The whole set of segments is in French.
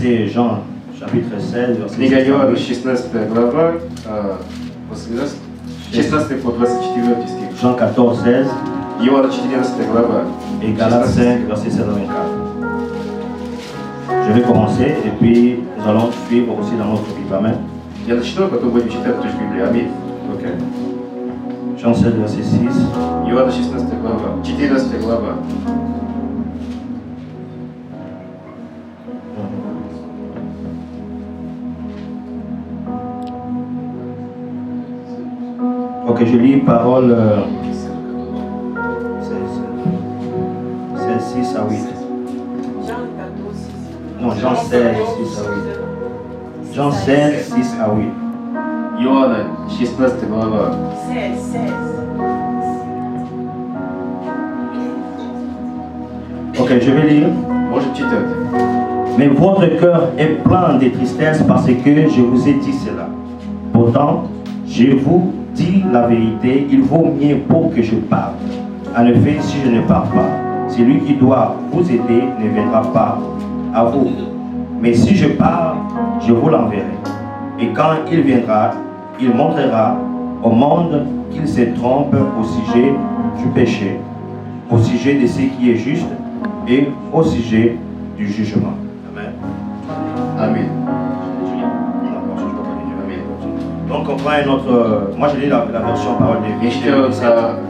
c'est Jean, chapitre 16, verset Книга 16. Иоанна, 16 глава, 16 по 24 стих. Jean 14, 16 Иоанна 14 глава. et Galates 5, verset 16 à 24. Je vais commencer et puis nous allons suivre aussi dans notre Bible. Amen. Я начну, потом будем читать тоже Библию. Аминь. Ok. Jean 16, verset 6. Иоанна 16 глава, 14 глава. Ok, je lis parole 16, 6 à 8. Non, Jean 16, 6 à 8. Jean 16, 6 à 8. Иоанна 16 глава. 16. Ok, je vais lire. Можем читать. Mais votre cœur est plein de tristesse parce que je vous ai dit cela. Pourtant, je vous dis la vérité, il vaut mieux pour que je parte. En effet, si je ne pars pas, celui qui doit vous aider ne viendra pas à vous. Mais si je pars, je vous l'enverrai. Et quand il viendra, il montrera au monde qu'il se trompe au sujet du péché, au sujet de ce qui est juste et au sujet du jugement. Amen. Аминь. Donc on prend un autre. Moi je lis la version parole de Я vie. читаю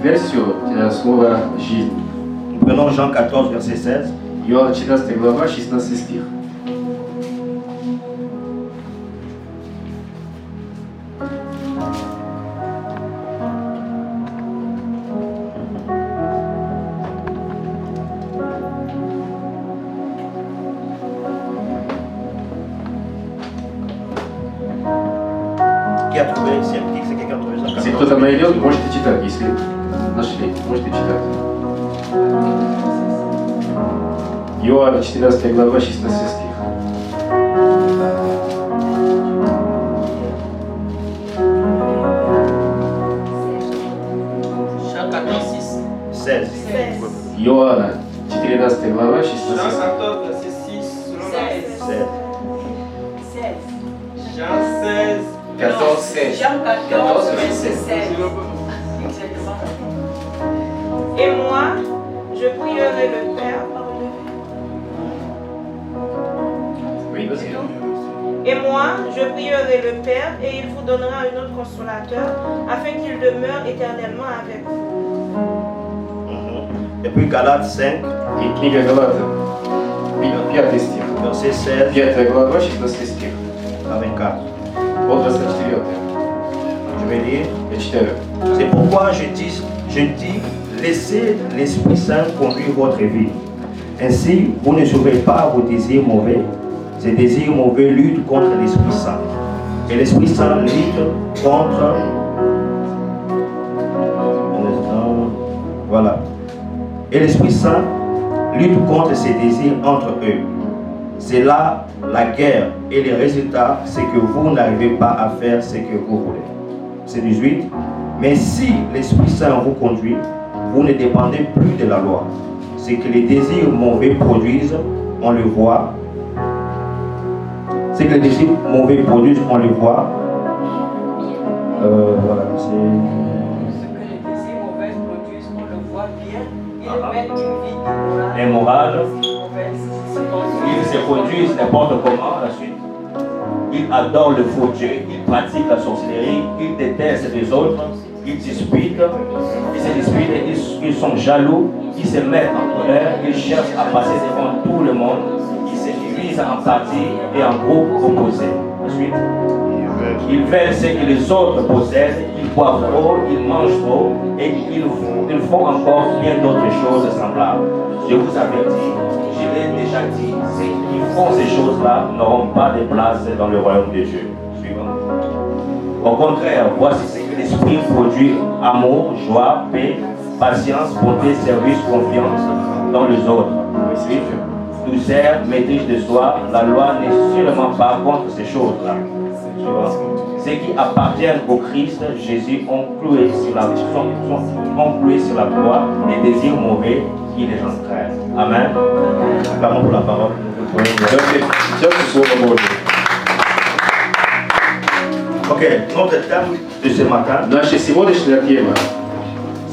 версию слова «жизнь». Nous prenons Jean 14, verset 16. Иоанна 14 глава, 16 стих. Qui a trouvé? C'est quelqu'un a trouvé Jean 14. Если кто-то найдет, можете читать. Если нашли, можете читать. Иоанна 14 глава, 16 стих. Jean 14, 16. Иоанна 14 глава, 16 Jean стих. 14, verset 6, selon la 16. 16. Jean 16, 14, 16. Jean 14, verset 16. Exactement. Et moi, je prierai le Père. Oui, vas-y. Et moi, je prierai le Père et il vous donnera un autre consolateur afin qu'il demeure éternellement avec vous. Et puis Galates 5, И книга Галатам, 5 стих. verset 16 5 глава, 16 стих. à 24. От 24. Je vais lire. Я читаю. C'est pourquoi je dis, laissez l'Esprit Saint conduire votre vie. Ainsi, vous ne souffrez pas vos désirs mauvais. Ces désirs mauvais luttent contre l'Esprit Saint. Et l'Esprit Saint lutte contre... Voilà. Et l'Esprit Saint lutte contre ces désirs entre eux. C'est là la guerre. Et le résultat, c'est que vous n'arrivez pas à faire ce que vous voulez. C'est 18. Mais si l'Esprit Saint vous conduit, vous ne dépendez plus de la loi. Ce que les désirs mauvais produisent, on le voit. Ce que les désirs mauvais produisent, on le voit. Voilà, Ce que les désirs mauvais produisent, on le voit bien. Ils mènent une vie immorale. Ils Ils se produisent n'importe comment, la suite. Ils adorent le faux Dieu, ils pratiquent la sorcellerie, ils détestent les autres, ils disputent, ils sont jaloux, ils se mettent en colère, ils cherchent à passer devant tout le monde, ils se divisent en partis et en groupes opposés. Ensuite, ils veulent ce que les autres possèdent, ils boivent trop, ils mangent trop et ils font encore bien d'autres choses semblables. Je vous avertis, je l'ai déjà dit, ceux qui font ces choses-là n'auront pas de place dans le royaume de Dieu. Suivant. Au contraire, voici ce que l'Esprit produit: amour, joie, paix, patience, bonté, service, confiance dans les autres. Douceur, maîtrise de soi, la loi n'est sûrement pas contre ces choses-là. Ceux qui appartiennent au Christ Jésus ont cloué sur la croix les désirs mauvais qui les entraîne. Amen. Acclamons pour la parole. Давайте сейчас Слово Божие. Ok, notre thème de ce matin, Наша сегодняшняя тема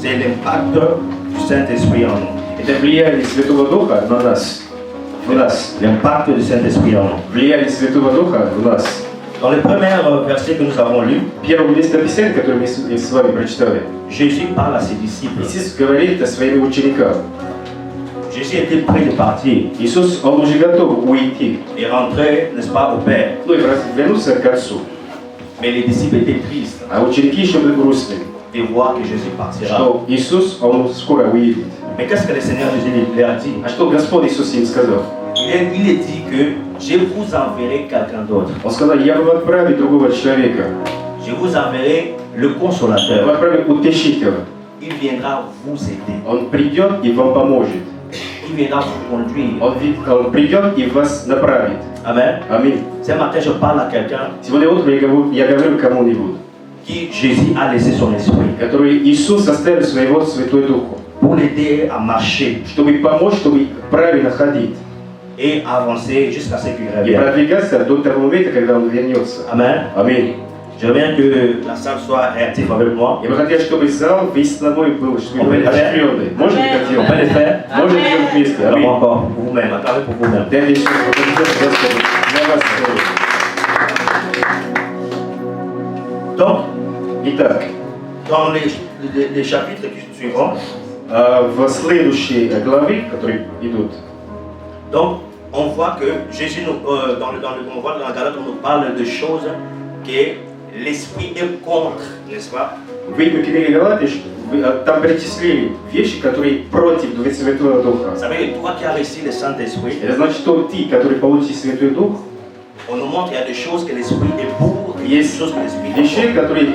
c'est l'impact du Saint-Esprit en nous. – это влияние Святого Духа на нас. В нас. L'impact du Saint-Esprit en nous. Влияние Святого Духа в нас. Dans les premiers versets que nous avons lus, Первое местописание, которое мы с вами прочитали, Jésus parle à ses disciples. Иисус говорит о своим ученикам. Jésus était prêt de partir Иисус, Он уже готов уйти, et rentrer, n'est-ce pas, au Père. ну и вернуться к Отцу. Mais les disciples étaient tristes А ученики еще были грустными, de voir que Jésus partira. что Иисус, Он скоро уедет. Mais qu'est-ce que le Seigneur Jésus leur a dit? А что Господь Иисус им сказал? Il est dit que je vous enverrai quelqu'un d'autre. Он сказал: я вам отправлю другого человека, Je vous enverrai le я вам consolateur. отправлю утешителя. Il viendra vous aider. Он придет и вам поможет. Il viendra vous conduire. Он придет и вас направит. Amen. Аминь. Ce matin, je parle à quelqu'un Сегодня утром я говорю кому-нибудь, qui Jésus a laissé son esprit который Иисус оставил своего Святой Духу, pour l'aider à marcher чтобы помочь, чтобы правильно ходить et avancer jusqu'à ce qu'il и revienne. продвигаться до того момента, когда Он вернется. Amen. Аминь. J'aimerais que la salle soit réactive avec moi. Я бы хотел, чтобы зал весь с тобой был, чтобы Он были будет оживленные. Можно ли это On peut le делать? faire. Можно делать вместе. Alors Аминь. encore pour vous-même, attendez pour vous-même. Дайте еще поблагодарить Господа для вас. Donc, Итак, dans les chapitres qui suivront, в следующей главе, которые идут, donc, on voit que Jésus, on voit dans la Galate, on nous parle de choses que l'esprit est contre, n'est-ce pas? в книге Галатии, там перечислили вещи, которые против Святого Духа. Vous savez, toi qui as reçu le Saint-Esprit, Это значит, что ты, который получил Святой Дух, on nous montre qu'il y a des choses que l'esprit est pour et il y a des choses que l'esprit est вещей, contre. которые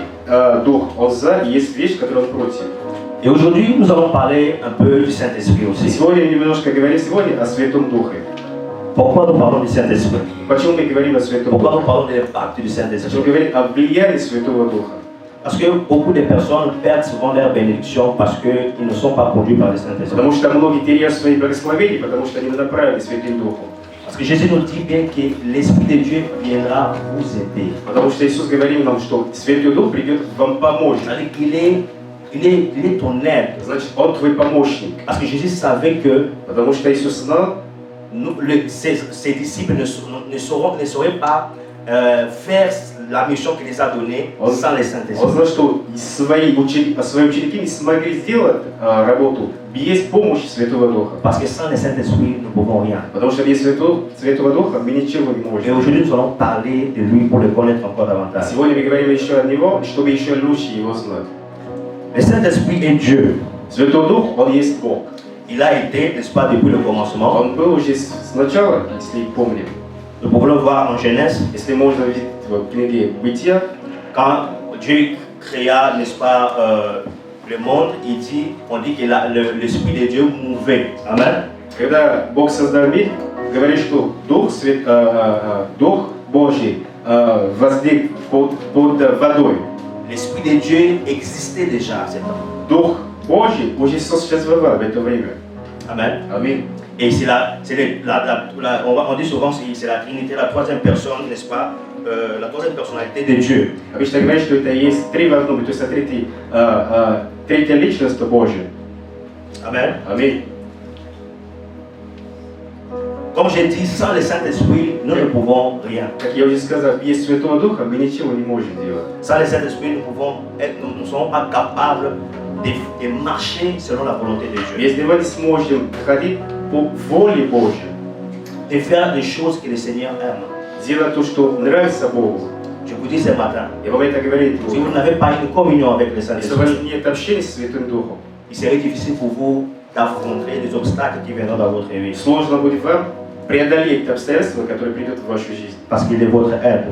Дух Он за, и есть вещи, которые Он против. Et aujourd'hui, nous allons parler un peu du Saint-Esprit И aussi. сегодня немножко говорим сегодня о Святом Духе. Pourquoi nous parlons du Saint-Esprit? Почему мы говорим о Святом Pourquoi Духе? nous parlons de l'impact du Почему Saint-Esprit? говорим о влиянии Святого Духа? Parce que beaucoup de personnes perdent souvent leur bénédiction parce qu'ils ne sont pas conduits par le Saint-Esprit. Потому что многие теряют свои благословения, потому что они не направлены Святым Духом. Parce que Jésus nous dit bien que l'Esprit de Dieu viendra vous aider. Потому что Иисус говорит нам, что Святой Дух придет вам помочь. C'est-à-dire qu'il est ton aide. Значит, Он твой помощник. Parce que Jésus savait que Потому что Иисус знал, ses disciples ne sauraient pas faire la mission qu'il les a donnée sans le Он Saint-Esprit. знал, что свои ученики не смогли сделать работу без помощи Святого Духа. Parce que sans le Saint-Esprit, nous ne поuvons rien. Потому что без Святого Духа мы ничего не Et можем. aujourd'hui, nous allons parler de lui pour le connaître encore davantage. Сегодня мы говорим еще о Него, чтобы еще лучше Его знать. Le Saint-Esprit est Dieu. Святой Дух, Он есть Бог. Il a été, n'est-ce pas, depuis le commencement. Он был уже сначала, если помним. Nous pouvons le voir en Genèse, Если можно видеть в книге Бытия, quand Dieu créa, n'est-ce pas, le monde, on dit que l'Esprit de Dieu mouvait. Amen. когда Бог создал мир, говорит, что Дух Божий возник под водой. L'Esprit de Dieu existait déjà à cet temps. Дух Божий уже существовал в это время. Amen. Аминь. Et on dit souvent que c'est la Trinité, la troisième personne, n'est-ce pas, la troisième personnalité de Dieu. Обычно говорят, что это есть три в одном, то есть третья личность Божия. Amen. Аминь. Comme j'ai dit, sans le Saint-Esprit, nous ne pouvons rien. Как я уже сказал, без Святого Духа мы ничего не можем делать. Sans le Saint-Esprit, nous ne sommes pas capables de marcher selon la volonté de Dieu. Если мы не сможем ходить по воле Божьей, De faire des choses que le Seigneur aime. делать то, что нравится Богу. Je vous dis ce matin, Я вам это говорю. si vous n'avez pas une communion avec le Если у Saint-Esprit, вас нет общения с Святым Духом, il serait difficile pour vous d'affronter les obstacles qui viendront dans votre vie. сложно будет вам преодолеть обстоятельства, которые придут в вашу жизнь. Parce qu'il est votre aide.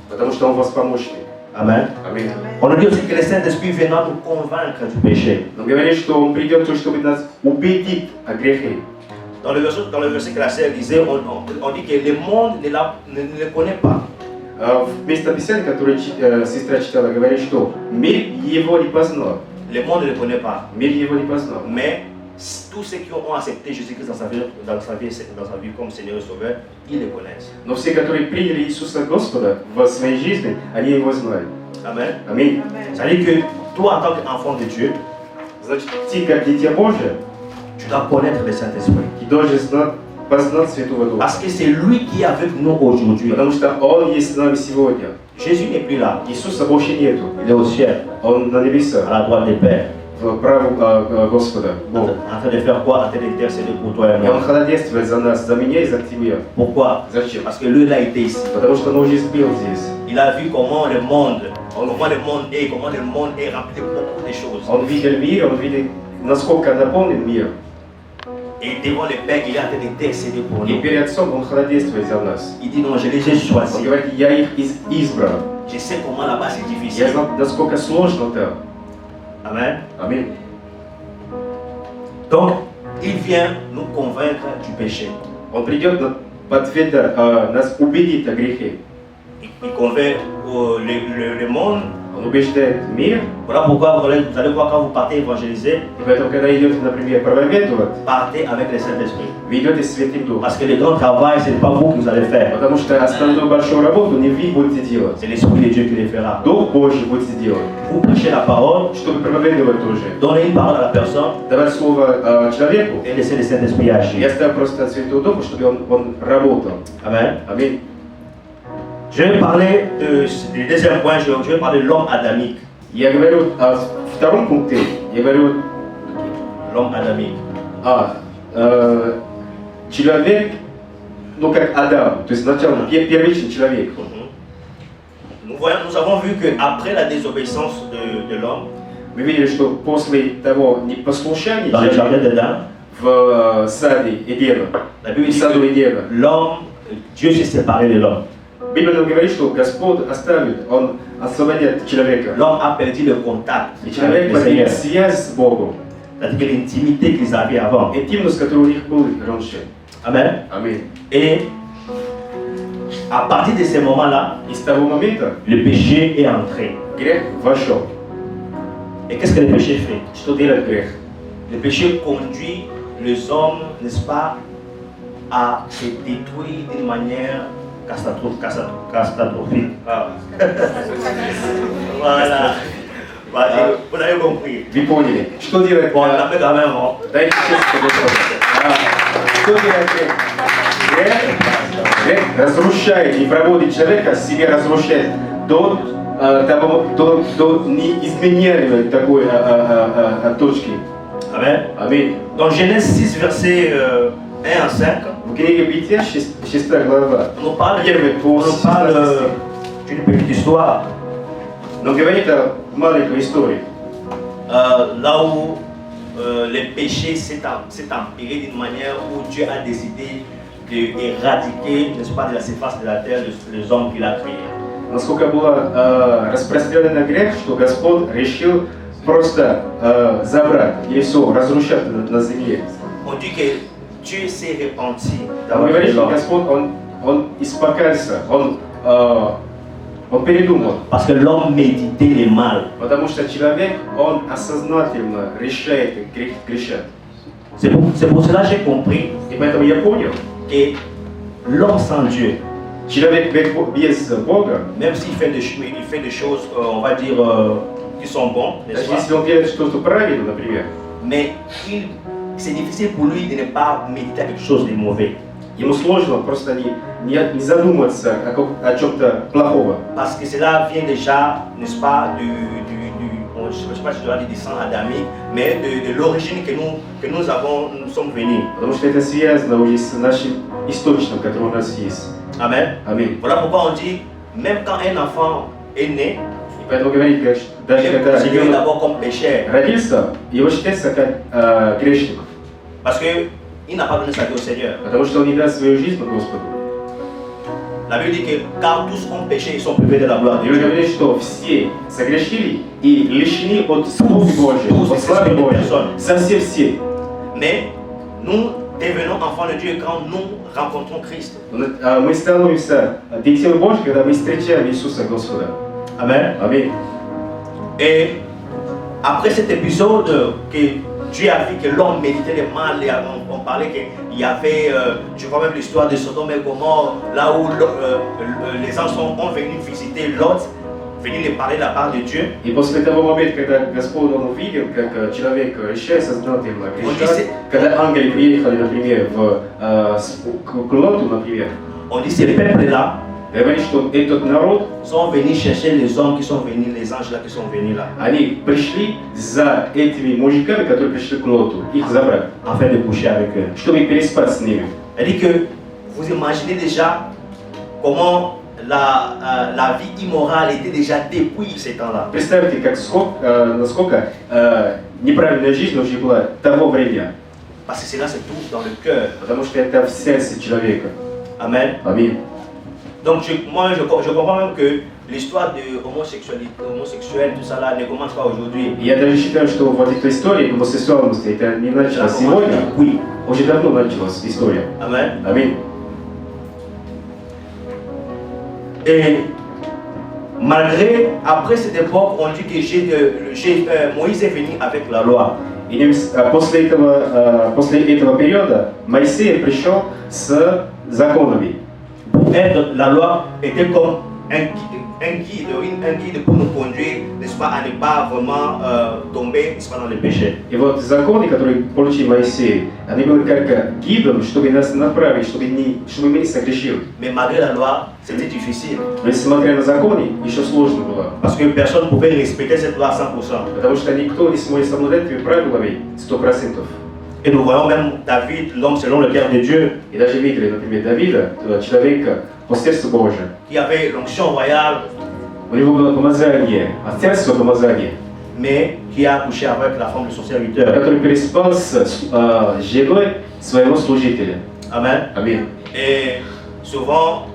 Потому что Он вас помощник. Amen. Аминь. On nous dit aussi que le Saint-Esprit viendra nous convaincre du péché. Он говорит, что Он придет, чтобы нас убедить о грехе. Dans le verset que la sœur lisait, on dit que le monde ne le connaît pas. В местописании, которое сестра читала, говорит, что мир его не познал. Le monde ne le connaît pas. Мир его не познал. Mais tous ceux qui ont accepté Jésus-Christ dans sa vie comme Seigneur et Sauveur, ils le connaissent. Но все, которые приняли Иисуса Господа в своей жизни, они Его знают. Amen. Аминь. C'est-à-dire que toi, en tant qu'enfant de Dieu, Значит, ты, как дитя Божие, tu dois connaître le Saint-Esprit. ты должен познать Святого Духа. Parce que c'est lui qui est avec nous aujourd'hui. Потому что Он есть с нами сегодня. Jésus n'est plus là. Иисуса больше нету. Il est au ciel, Он на à небесах, la droite des Pères. в праву Господа, Бога. En train de faire quoi? En train d'intercéder pour toi et И Он moi. ходатайствует за нас, за меня и за тебя. Pourquoi? Зачем? Parce que lui, il a été ici. Потому что Он уже был здесь. Il a vu comment le monde est, comment le monde est rempli de beaucoup de choses. Он видел мир, Он видел, насколько наполнен мир. Et devant le Père, il est en train d'intercéder pour И nous. перед Отцом Он ходатайствует за нас. Il dit non, je les ai Он choisis. говорит, я их избрал. Je sais comment là-bas c'est Я difficile. знал, насколько сложно там. Amen. Аминь. Donc, il vient nous convaincre du péché. Он придет нас убедит о грехе. Il convainc le monde. Он убеждает мир. Voilà pourquoi vous allez voir quand vous partez évangéliser, И поэтому, когда идете, например, проповедовать, partez avec le Saint-Esprit. вы идете с Святым Духом. Parce que le grand travail, ce n'est pas vous que vous allez faire. Потому что основную большую работу не вы будете делать. C'est l'Esprit de Dieu qui le fera. Дух Божий будете делать. Vous prêchez la parole, Чтобы проповедовать тоже. donnez une parole à la personne Давать слово человеку. et laissez le Saint-Esprit Я agir. ставлю просто от Святого Духа, чтобы он работал. Amen. Аминь. Je vais parler du deuxième point, je vais parler de l'homme adamique. Я говорю о втором пункте. Я говорю L'homme adamique. Человек, ну как Адам, то есть сначала первичный человек. Nous avons vu qu'après la désobéissance de l'homme, Мы видели, что после того непослушания dans le jardin человека d'Éden, в саде Эдема, la Bible в dit саду que Эдема, l'homme, Dieu s'est séparé de l'homme. Библия нам говорит, что Господь оставит, Он освободит человека. L'homme a perdu le contact И avec человек le потерял Seigneur. связь с Богом, C'est-à-dire que l'intimité qu'ils avaient avant. интимность, которая у них была раньше. Amen. Аминь. Et à partir de ce moment-là, И с того момента le péché est entré. грех вошел. Et qu'est-ce que le péché fait? Что делает грех? Le péché conduit les hommes, n'est-ce pas, à se détruire d'une manière catastrophique. Ah. Voilà. Voilà. Vous avez compris. Вы поняли? Что делает Bon, on l'a fait quand même, hein. Дайте честно Господу. Что делает грех? Грех разрушает и проводит человека, себе разрушает до неизменяемой такой точки. Amen. Аминь. Dans Genèse 6, versets 1 à 5, В книге Бытия, 6 глава, on nous parle, первый по 16 d'une petite histoire но говорит о маленькой истории. là où le péché s'est empiré d'une manière où Dieu a décidé d'éradiquer, n'est-ce pas, de la surface de la terre les hommes qu'il a créés. Насколько было распространен грех, что Господь решил просто забрать и все разрушать на земле. On dit que Dieu s'est repenti Он d'avoir говорит, fait что l'homme. Господь, он испокался, он передумал. Parce que l'homme méditait le mal. Потому что человек, он осознательно решает грешать. C'est pour cela que j'ai compris И поэтому я понял, que l'homme sans Dieu, человек без Бога, même s'il fait des choses, on va dire, qui sont bonnes, n'est-ce даже pas? если он делает что-то правильно, например, Mais c'est difficile pour lui de ne pas méditer à quelque chose de mauvais. ему сложно просто не задуматься о чем-то плохого. Parce que cela vient déjà, n'est-ce pas, je ne sais pas si je dois dire du sang adamique, mais de l'origine que nous sommes venus. Потому что это связано уже с нашим источником, который у нас есть. Amen. Аминь. Voilà pourquoi on dit, même quand un enfant est né, И поэтому говорит, даже il est когда considéré ребенок d'abord comme pécheur. родился, его считается как грешник. Parce qu'il n'a pas donné sa vie au Seigneur. Потому что он не даст свою жизнь Господу. La Bible dit que car tous ont péché, ils sont privés de la gloire de И он Dieu. говорит, что все согрешили и лишены от славы Божьей, от славы Божьей. Совсем все. Mais nous devenons enfants de Dieu quand nous rencontrons Christ. Мы становимся детьми Божьими, когда мы встречаем Иисуса Господа. Amen. Аминь. Et après cet épisode que Dieu a vu que l'homme méditait le mal. Et on parlait qu'il y avait, je crois même l'histoire de Sodome et Gomorrhe, là où les anges sont venus visiter Lot, venir lui parler de la part de Dieu. И после того момента, когда Господь он увидел, как человек исчез сознательно грешит, когда ангелы приехали, например, к Лоту, например, On dit ces peuples-là говорит, что этот народ, sont venus chercher les hommes qui sont venus, les anges là qui sont venus là, они пришли за этими мужиками, которые пришли к Лоту, их забрать, afin de coucher avec eux. чтобы переспать с ними. C'est-à-dire que vous imaginez déjà comment la vie immorale était déjà depuis ces temps-là. Представьте, насколько неправильная жизнь уже была того времени, Parce que cela se trouve dans le cœur. потому что это в сердце человека. Amen. Аминь. Donc moi je comprends même que l'histoire de homosexuel, tout ça là ne commence pas aujourd'hui. Я даже считаю, что вот эта история гомосексуальности, это не началось сегодня, Oui. уже давно началась история. Amen. Аминь. Et malgré, après cette époque, on dit que Moïse est venu avec la loi. И после этого периода Моисей пришел с законами. Pour être, la loi était comme un guide pour nous conduire, n'est-ce pas, à ne pas vraiment tomber, n'est-ce pas, dans le péché. И вот законы, которые получил Моисей, они были как гидом, чтобы нас направить, чтобы мы не согрешили. Mais malgré la loi, c'était difficile. Но несмотря на законы, еще сложно было. Parce que personne ne pouvait respecter cette loi à 100%. Потому что никто не сможет соблюдать этими правилами 100%. Et nous voyons même David, l'homme selon le cœur de Dieu, И даже видели, например, Давида, человека по сердцу Божию. qui avait l'onction royale, У него было помазание, отцовство помазание, mais qui a couché avec la femme de son serviteur. который переспал с женой своего служителя. Amen. Аминь. Et souvent,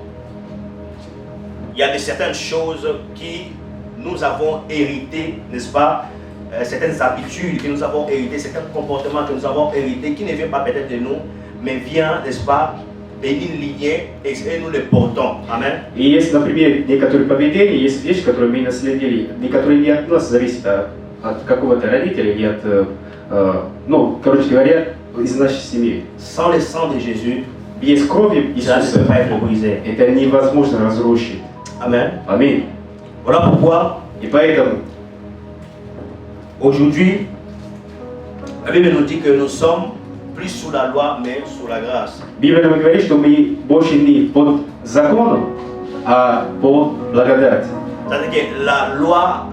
il y a certaines choses qui nous avons héritées, n'est-ce pas? Certaines habitudes que nous avons héritées, certains comportements que nous avons hérités, qui ne viennent pas peut-être de nous, mais viennent, n'est-ce pas, d'une lignée et nous les portons. Amen. И есть, например, некоторые поведения, есть вещи, которые мы наследили, некоторые не от нас зависят, а от какого-то родителя или от, короче говоря, из нашей семьи. Sans le sang de Jésus, Без крови ça ne Иисуса peut pas être brisé. это невозможно разрушить. Amen. Аминь. Voilà pourquoi, И поэтому aujourd'hui, la Bible nous dit que nous sommes plus sous la loi, mais sous la grâce. Библия нам говорит, что мы больше не под законом, а под благодать. C'est-à-dire que la loi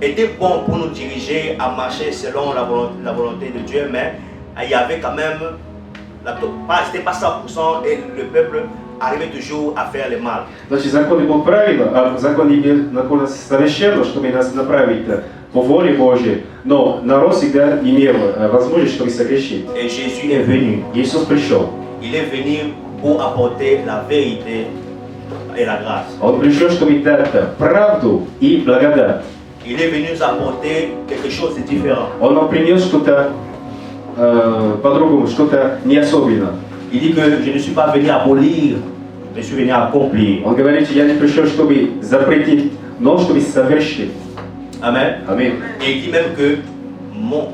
était bon pour nous diriger à marcher selon la volonté de Dieu, mais il y avait quand même, c'était pas 100% et le peuple arrivait toujours à faire le mal. Значит, закон был правило, а закон совершенно, чтобы нас направить по воле Божьей, но народ всегда имел возможность, чтобы согрешить. Et Jésus est venu. Иисус пришел. Il est venu pour apporter la vérité et la grâce. Он пришел, чтобы дать правду и благодать. Il est venu nous apporter quelque chose de différent. Он нам принес что-то по-другому, что-то не особенно. Il dit que je ne suis pas venu abolir, mais je suis venu accomplir. Он говорит, я не пришел, чтобы запретить, но чтобы совершить. Amen. Аминь. Et il dit même que mon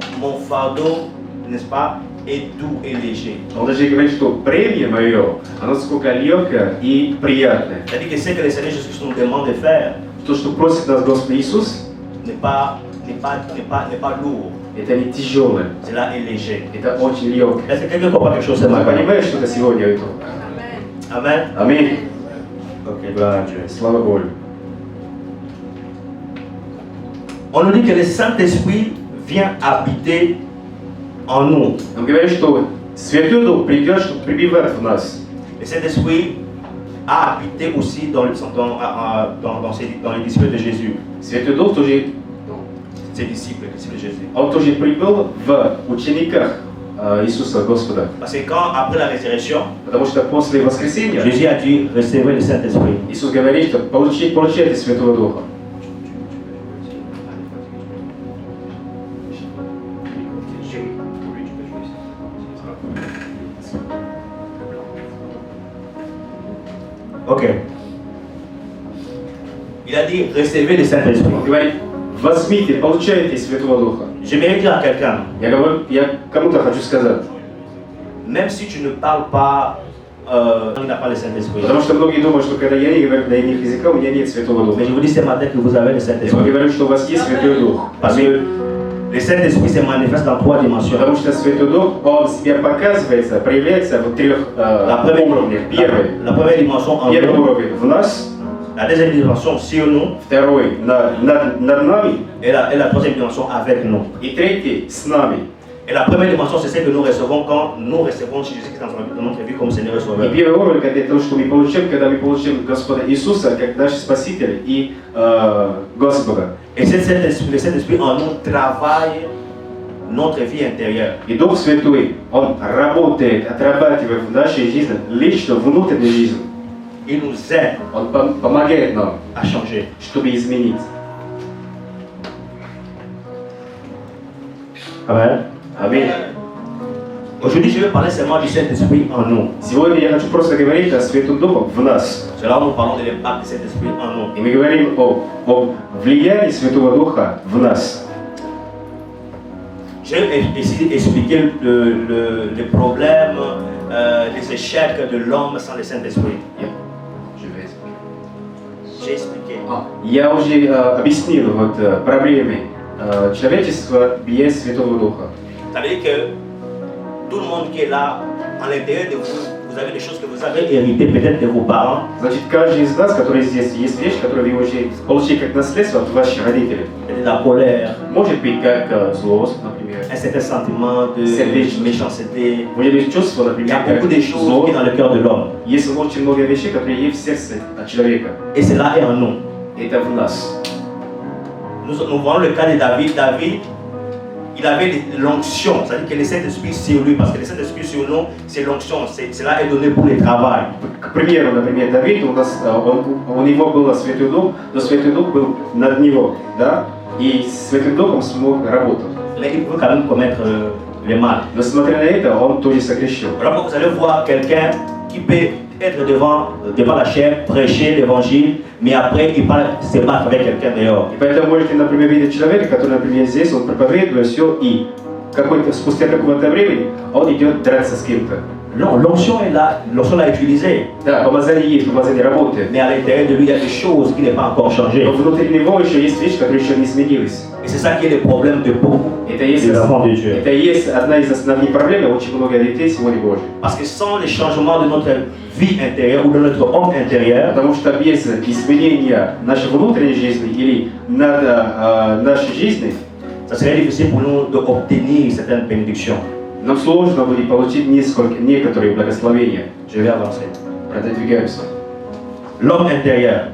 fardeau, n'est-ce pas, est doux et léger. Он даже говорит, что бремя мое, оно сколько легкое и приятное. C'est-à-dire que ce que le Seigneur Jésus nous demande de faire То, что просит нас Господь Иисус, n'est pas lourd, это не тяжелое, cela est léger. это очень легкое. Est-ce que quelqu'un comprend quelque chose ce Ты matin? понимаешь, что это сегодня это? Amen. Аминь. Ok, gloire à Dieu. Слава Богу. On nous dit que le Saint-Esprit vient habiter en nous. Он говорит, что Святой Дух придет, чтобы пребывать в нас. Le Saint-Esprit a habité aussi dans les disciples de Jésus. Святой Дух тоже, Ses disciples, les disciples de Jésus. он тоже прибыл в учениках Иисуса Господа. Parce que quand, après la résurrection, Потому что после воскресения Jésus a dit recevez le Saint-Esprit. Иисус говорит, что получайте Святого Духа. Ok. Il a dit recevez le Saint-Esprit. Он говорит, возьмите, получайте Святого Духа. J'aimerais dire à quelqu'un, Я кому-то хочу сказать, même si tu ne parles pas, tu n'as pas le Saint-Esprit. потому что многие думают, что когда я не говорю на иных языках, у меня нет Святого Духа. Mais je vous dis ce matin que vous avez le Я Saint-Esprit. говорю, что у вас есть Святой Дух. Parce que le Saint-Esprit se manifeste dans 3 dimensions. Потому что Святой Дух, он себя показывается, проявляется в 3 уровнях. La première dimension en Первый nous, уровень в нас, la deuxième dimension sur nous, второй над нами et la troisième dimension avec nous. и третий с нами. Et la première dimension, c'est celle que nous recevons quand nous recevons Jésus-Christ dans notre vie comme Seigneur et И Sauveur. первый уровень это то, что мы получаем, когда мы получаем Господа Иисуса как наш Спаситель и Господа. Et le Saint-Esprit en nous travaille notre vie intérieure. И Дух Святой, он работает, отрабатывает в нашей жизни, лично внутренней жизни. Il nous aide Он помогает нам, à changer. чтобы изменить. Amen. Аминь. Aujourd'hui, je vais parler seulement du Saint-Esprit en nous. Сегодня я хочу просто говорить о Святом Духе в нас. C'est là où nous parlons de l'impact du Saint-Esprit en nous. И мы говорим о влиянии Святого Духа в нас. Je vais essayer d'expliquer le problème, les échecs de l'homme sans le Saint-Esprit. J'ai expliqué. Я уже объяснил проблемы человечества без Святого Духа. Ça veut dire que tout le monde qui est là, à l'intérieur de vous, vous avez des choses que vous avez héritées peut-être de vos parents. Значит, каждый из нас, который здесь, есть вещь, которую вы уже получили как наследство от ваших родителей. Peut-être la colère, Может быть, как злость, например. un certain sentiment de méchanceté. Может быть, чувство, Il y например, a beaucoup de как choses зло. qui sont dans le cœur de l'homme. Есть очень много вещей, которые есть в сердце от человека. Et cela est en nous. Это в нас. Nous voyons le cas de David. David, il avait l'onction, c'est-à-dire que le Saint-Esprit sur lui, parce que le Saint-Esprit sur nous, c'est l'onction, cela est donné pour le travail. К примеру, например, Давид, у него был Святой Дух, но Святой Дух был над него, да? И Святой Дух он смог работать. Mais il peut quand même commettre le mal. Но смотря на это, он тоже согрешил. Voilà pourquoi vous allez voir quelqu'un qui peut être devant la chair, prêcher l'évangile, mais après il parle se battre avec quelqu'un dehors. И поэтому можете, например, видеть человека, который, например, здесь, он проповедует все, и спустя какое-то время он идет драться с кем-то. Non, l'onction est là, l'onction l'a utilisé. Да, помазание есть, помазание работает. Mais à l'intérieur de lui, il y a des choses qui n'ont pas encore changé. Но внутри него еще есть вещи, которые еще не изменились. Et c'est ça qui est le problème de beaucoup des enfants de Dieu. Это есть одна из основных проблем очень много детей сегодня Божьих. Parce que sans le changement de notre vie intérieure ou de notre homme intérieur, Потому что без изменения нашей внутренней жизни или нашей жизни, ça serait difficile pour nous d'obtenir certaines bénédictions. нам сложно будет получить некоторые благословения. Je vais avancer. Продвигаемся. L'homme intérieur.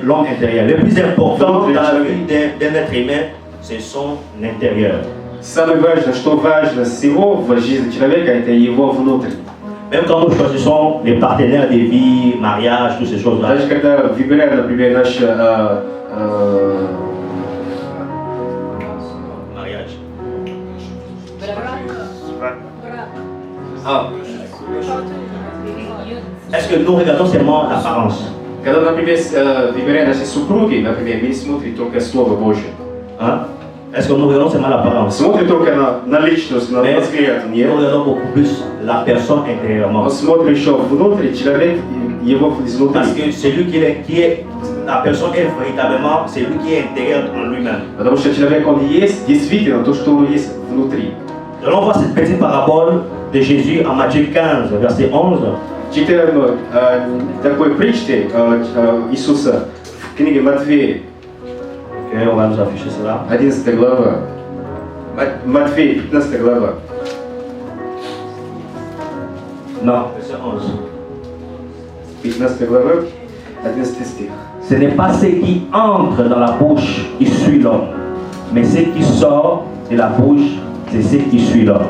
L'homme intérieur. Le plus important dans la vie d'un être humain, c'est son intérieur. Самое важное, что важно всего в жизни человека, это его внутренний. Même quand nous choisissons les partenaires de vie, mariage, toutes ces choses-là. Даже когда выбираем, например, наш Mariage. Est-ce que nous regardons seulement l'apparence? Когда, например, выбираем наши супруги, например, мы смотрим только Слово Божье. Hein? Est-ce que nous regardons seulement l'apparence? Смотрим только на личность, на Mais взгляд. Нет. nous regardons beaucoup plus la personne intérieurement. Он смотрит еще внутрь, человек, его изнутри. Parce que celui qui est la personne est véritablement celui qui est intérieur en lui-même. Потому что человек, он есть действительно то, что он есть внутри. Nous allons voir cette petite parabole de Jésus en Matthieu 15, verset 11. Читаем такой притчи Иисуса в книге Матфея, Ok, on va nous afficher cela. 11 глава. Матфея, 15 глава. Non, verset 11. 15 глава, 11 стих. Ce n'est pas ce qui entre dans la bouche qui suit l'homme, mais ce qui sort de la bouche, c'est ce qui suit l'homme.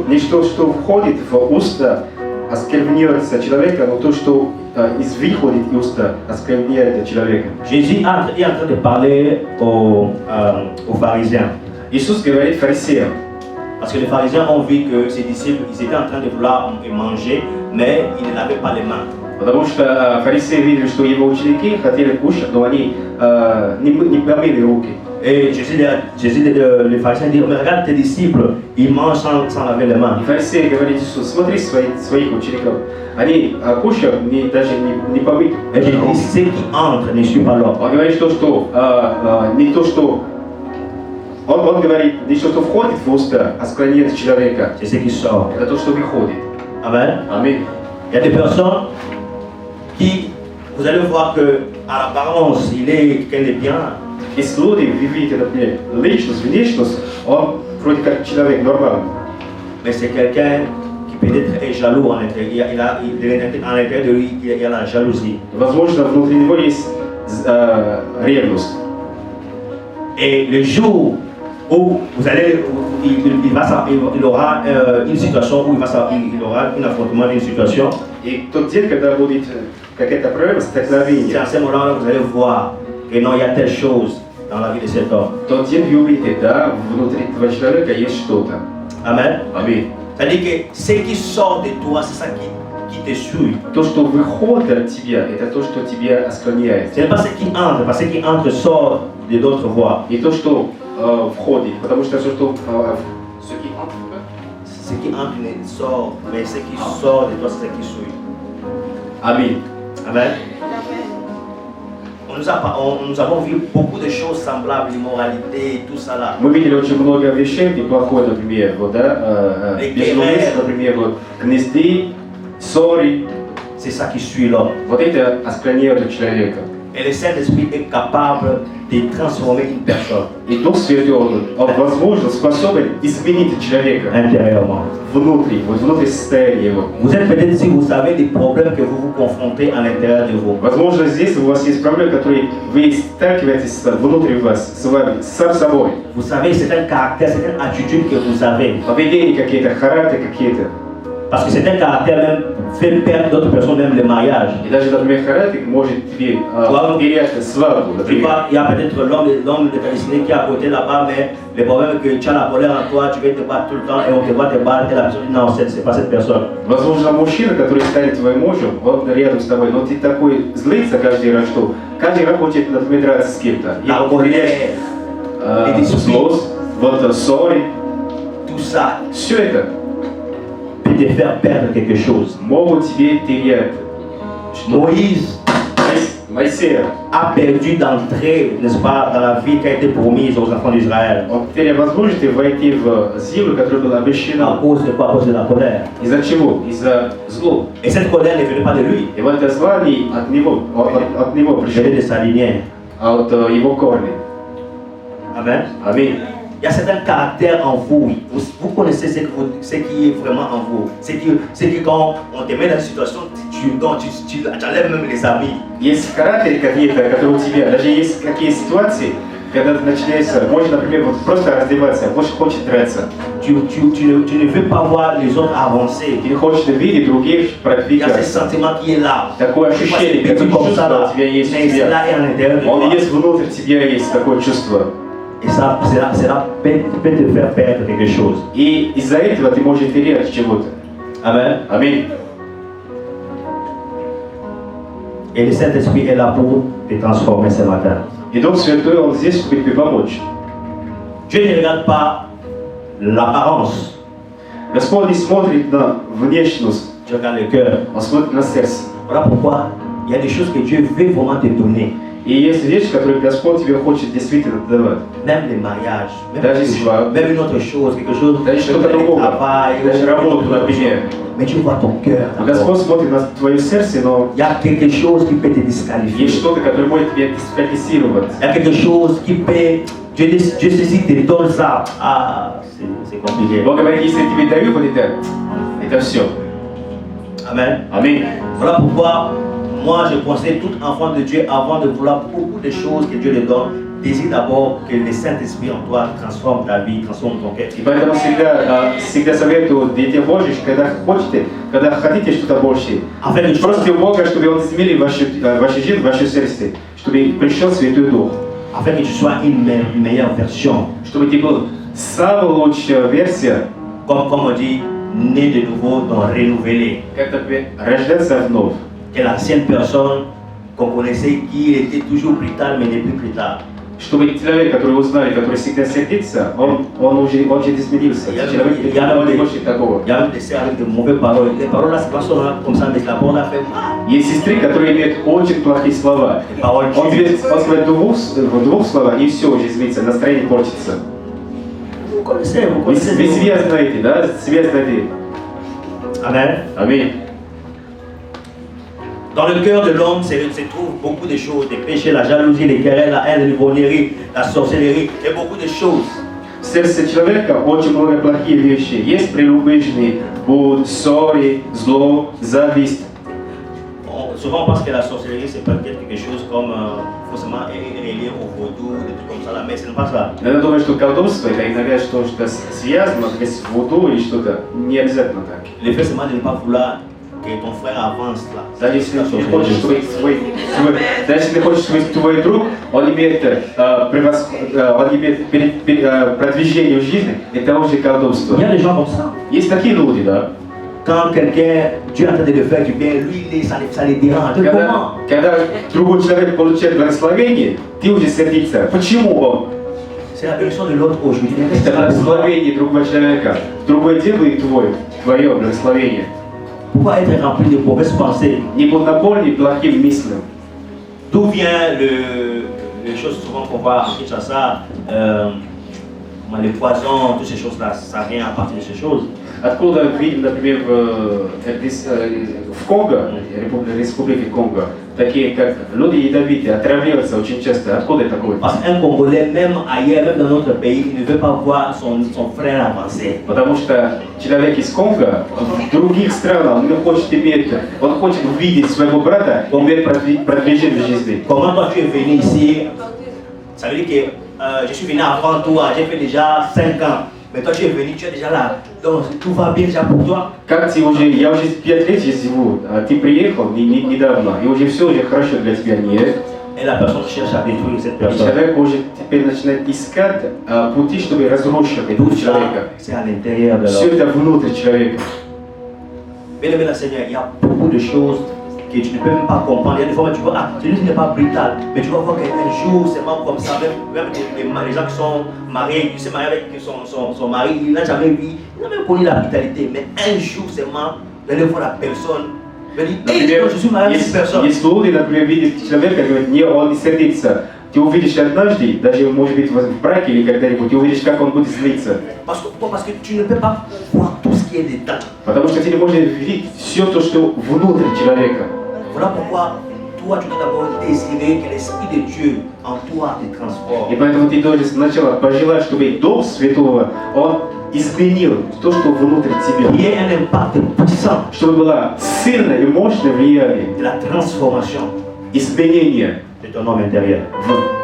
Не то, что входит в уста, оскверняется человека, но то, что из выходит из уста, оскверняет человека. Jésus est en train de parler aux pharisiens. Иисус говорит фарисеям. Parce que les pharisiens ont vu que ses disciples, ils étaient en train de vouloir manger, mais ils ne lavaient pas les mains. Потому что фарисеи видели, что его ученики хотели кушать, но они не помыли руки. Et les pharisiens disent, mais regarde tes disciples, ils mangent sans laver les mains. И фарисеи говорят Иисусу, смотри своих учеников, они кушают, даже не помыть. Et je dis, ceux qui entrent ne suivent pas l'ordre. Он говорит, не то, что он говорит, не то, что входит в уста, а склоняет человека. C'est ce qui sort. Это то, что выходит. Amen. Аминь. Il y a des personnes qui, vous allez voir que à l'apparence, il est quelqu'un de bien. Есть люди, вы видите, например, личность, внешность, он вроде как человек нормальный. Mais c'est quelqu'un qui peut-être est jaloux en l'intérieur. En l'intérieur de lui, il y a la jalousie. Возможно, внутри него есть ревность. Et le jour où vous allez, il aura une situation où il aura un affrontement d'une situation. И тот день, когда будет какая-то проблема, C'est столкновение, à ce moment-là que vous allez voir que non, il y a telle chose dans la vie de cet homme. тот день вы увидите, да, внутри этого человека есть что-то. Amen. Аминь. C'est-à-dire que ce qui sort de toi, c'est ça qui te suit. То, что выходит от тебя, это то, что тебя склоняет. Ce n'est pas ce qui entre, parce que ce qui entre sort de d'autres voies. Не то, что входит, потому что все, что Ce qui entre ne sort, mais ce qui sort de toi, c'est ce qui suit. Аминь. Amen. Nous avons vu beaucoup de choses semblables, l'immoralité, tout ça là. Мы видели очень много вещей неплохое, например, вот, да, безумие, например, вот, гнезды, ссоры. C'est ça qui suit l'homme. Вот это склоняет человека. Et le Saint-Esprit est capable de transformer une personne И Дух Святой, он, возможно, способен изменить человека intérieurement. внутри, вот внутри состояния его. Vous êtes peut-être si vous savez des problèmes que vous vous confrontez à l'intérieur de vous. Возможно, здесь у вас есть проблемы, которые вы сталкиваетесь внутри вас, с вами, сам собой. Vous savez, c'est un caractère, c'est une attitude que vous avez. Поведение какие-то, характер какие-то. Parce que c'est un caractère même fait perdre d'autres personnes, même le mariage. И даже, например, характер может тебе терять свадьбу, Tu например. vois, il y a peut-être l'homme de ta destinée qui est à côté là-bas, mais le problème est que tu as la colère en toi, tu veux te battre tout le temps et on te voit te battre et la personne dit non, c'est pas cette personne. Возможно, мужчина, который станет твоим мужем, он рядом с тобой, но ты такой злится каждый раз, что каждый раз хочет, например, драться с кем-то. И La вот colère, злость, вот ссоры, tout ça все это peut te faire perdre quelque chose. могут тебе терять. Moïse Моисея, a perdu d'entrer, n'est-ce pas, dans la vie qui a été promise aux enfants d'Israël. он потерял возможность войти в землю, которая была À обещана. cause de quoi? À cause de la colère. Из-за чего? Из-за зла. Et cette colère ne venait pas de lui, И вот это звание от него elle пришло, venait de sa lignée. а от его корня. Amen. Аминь. Il y a certains caractères en vous. Vous connaissez ce qui est vraiment en vous. C'est que quand on te met dans une situation, tu enlèves même les amis. Есть характеры какие-то, которые у тебя, даже есть какие ситуации, когда ты начинаешься, можешь, например, вот просто раздеваться, можешь хочешь драться. Tu ne veux pas voir les autres avancer. Ты не хочешь видеть других Il y a ce продвигаться. sentiment qui est là. Такое ощущение, C'est как petit comme ça чувство là. у тебя есть в Mais c'est тебе. là et à l'intérieur de Он toi. есть внутрь тебя, есть такое чувство. Et ça, cela peut te faire perdre quelque chose. И из-за этого ты можешь терять чего-то. Amen. Аминь. Et le Saint-Esprit est là pour te transformer ce matin. И Дух Святой, Он здесь, чтобы тебе помочь. Dieu ne regarde pas l'apparence, Господь не смотрит на внешность, Dieu regarde le cœur. Он смотрит на сердце. Voilà pourquoi il y a des choses que Dieu veut vraiment te donner. И есть вещи, которые Господь тебе хочет действительно давать. Même les mariages, Даже свадьбы. même une autre chose, quelque chose Даже что-то peut-être le другое. travail, Даже ou работу, autre chose. например. Mais tu vois ton cœur. d'abord. Господь смотрит на твое сердце, но Il y a quelque chose qui peut te disqualifier. есть что-то, которое может тебя дисквалифицировать. Il y a quelque chose qui peut. Dieu ceci te donne ça. Ah, c'est compliqué. Бог говорит, если я тебе даю вот это все. Amen. Аминь. Voilà pourquoi moi je conseille tout enfant de Dieu avant de vouloir beaucoup de choses que Dieu te donne. Désire d'abord que le Saint-Esprit en toi transforme ta vie, transforme ton cœur. И поэтому всегда советую детям Божьим, когда хотите что-то большее, Afin que tu просите у Бога, чтобы Он изменил вашу жизнь, ваше сердце, чтобы пришел Святой Дух, afin que tu sois une meilleure version. чтобы ты был самая лучшая версия, Comme on dit, né de nouveau, donc renouvelé. как рождаться вновь. que l'ancienne personne qu'on connaissait, qui était toujours plus tard, mais n'est plus tard. Чтобы человек, который узнали, который всегда сердится, он уже изменился. Человек не хочет такого. Il y a des sœurs avec de mauvaises paroles. Les paroles là, c'est pas seulement comme ça, mais la parole a fait mal. Есть сестры, которые имеют очень плохие слова. Он говорит двух словах, и все уже изменится, настроение портится. Vous connaissez. Вы связь знаете, да? Связь знаете. Amen. Аминь. Dans le cœur de l'homme se trouvent beaucoup de choses, des péchés, la jalousie, les querelles, la haine, l'ivrognerie, la sorcellerie, et beaucoup de choses. В сердце человека очень много плохие вещи. Есть прелюбежные, блуд, ссоры, зло, зависть. Souvent on pense que la sorcellerie c'est peut-être quelque chose comme forcément relié au vaudou, des trucs comme ça là, mais ce n'est pas ça. Я думаю, что колдовство это иногда что-то связано с вуду или что-то. Не обязательно так. Le fait seulement de ne pas vouloir que ton frère avance là. Даже если ты хочешь, чтобы твой друг, он имеет продвижение в жизни, это уже колдовство. Il y a des gens comme ça. Есть такие люди, да? Quand quelqu'un, Dieu est en train de le faire du bien, lui, ça les dérange. Comment? Когда другой человек получает благословение, ты уже сердишься. Почему он? C'est la bénédiction de l'autre aujourd'hui. Это благословение другого человека. Другой делает твое благословение. Pourquoi être rempli de mauvaises pensées? Не будь наполнен плохим мыслям. D'où vient les choses souvent qu'on voit en Kinshasa, les poisons, toutes ces choses-là, ça vient à partir de ces choses. Откуда видим, например, в Конго, Республике Конго, такие как люди ядовитые, отравляются очень часто. Откуда это такое? Parce qu'un Congolais, même ailleurs, même dans notre pays, il ne veut pas voir son frère avancer. Потому что человек из Конго в других странах, он хочет увидеть своего брата, иметь продвижение в жизни. Comment toi tu es venu ici? Ça veut dire que je suis venu avant toi, j'ai fait déjà 5 ans. Mais toi tu es venu, tu es déjà là. Donc tout va bien déjà pour toi. Как ты уже, я уже 5 лет здесь живу, а ты приехал недавно, и уже все уже хорошо для тебя, нет? Et la personne cherche à détruire cette И personne. человек уже теперь начинает искать пути, чтобы разрушить этого человека. C'est à l'intérieur de Все l'homme. это внутрь человека. Bien aimé, Seigneur, il y a beaucoup de choses que tu ne peux même pas comprendre. Il y a des fois où tu vois, ah, celui-ci n'est pas brutal, mais tu vas voir qu'un jour, c'est pas comme ça, même les gens qui sont mariés, qui se marient avec son mari, il n'a jamais vu, il n'a même connu la brutalité, mais un jour seulement, il allait voir la personne, il dit, hey, je suis marié avec cette personne. Если люди, например, видят человека, говорят, не, он не сердится, ты увидишь однажды, даже может быть в браке или когда-нибудь, ты увидишь, как он будет злиться. Parce que tu ne peux pas voir tout ce qui est dedans. Потому что ты не можешь видеть все то, что внутрь человека. Voilà pourquoi toi, tu dois d'abord désirer que l'Esprit de Dieu en toi te transforme. И поэтому ты должен сначала пожелать, чтобы Дух Святого, Он изменил то, что внутрь тебя. Il y ait un impact puissant Чтобы было сильное и мощное влияние, de la transformation изменение de ton homme intérieur.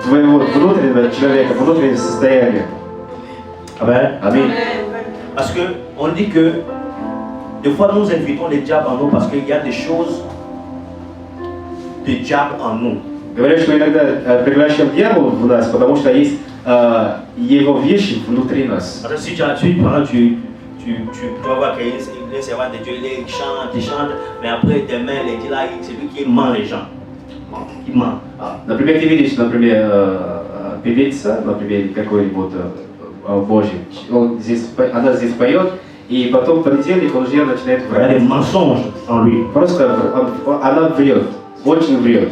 твоего внутреннего человека, внутреннего состояния. Amen. Аминь. Parce que on dit que des fois nous invitons les diables en nous parce qu'il y a des choses de diable en nous. Говорят, что иногда приглашаем дьявола в нас, потому что есть его вещи внутри нас. Parce que si tu vas voir qu'il y a un servant de Dieu, il chante, mais après demain, il dit là, c'est lui qui ment les gens. Qui ment. Например, ты видишь, например, певица, например, какой-нибудь Божий, она здесь поет, и потом в понедельник он уже начинает Il y a des врать. mensonges en lui. Просто она врет, очень врет.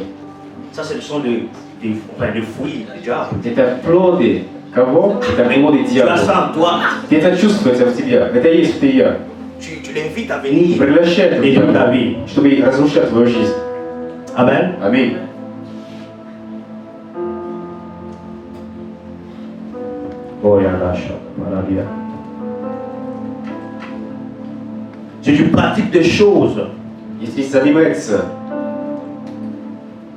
Ça, ce sont des fruits du diable. Это плоды кого? Это плоды Tu as дьявола. ça en toi. Это чувствуется в тебе, это есть в тебе. Tu l'invites à venir Приглашает détruire ta тебя, vie. чтобы разрушать твою жизнь. Amen. Аминь. Oh, il y a la chose. Voilà bien. Si tu pratiques des choses Если занимается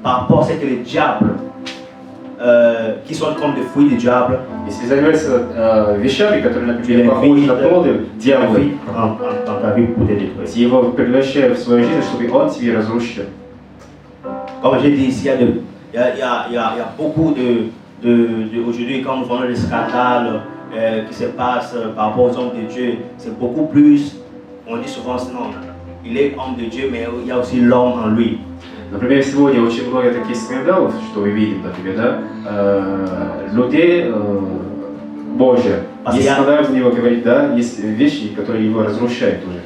par rapport à ce que le diable, qui sont comme des fruits du diable, если занимается вещами, которые, например, похожи на плоды дьявола, dans ta vie pour te détruire. ты его приглашаешь в свою жизнь, чтобы он тебе разрушил. Comme j'ai dit ici, il y a beaucoup aujourd'hui, quand nous voyons les scandales qui se passent par rapport aux hommes de Dieu, c'est beaucoup plus, on dit souvent, non, il est homme de Dieu, mais il y a aussi l'homme en lui. Например, сегодня очень много таких скандалов, что вы видите, например, да, людей Божьи. Есть скандал, в него говорит, да, есть вещи, которые его разрушают уже.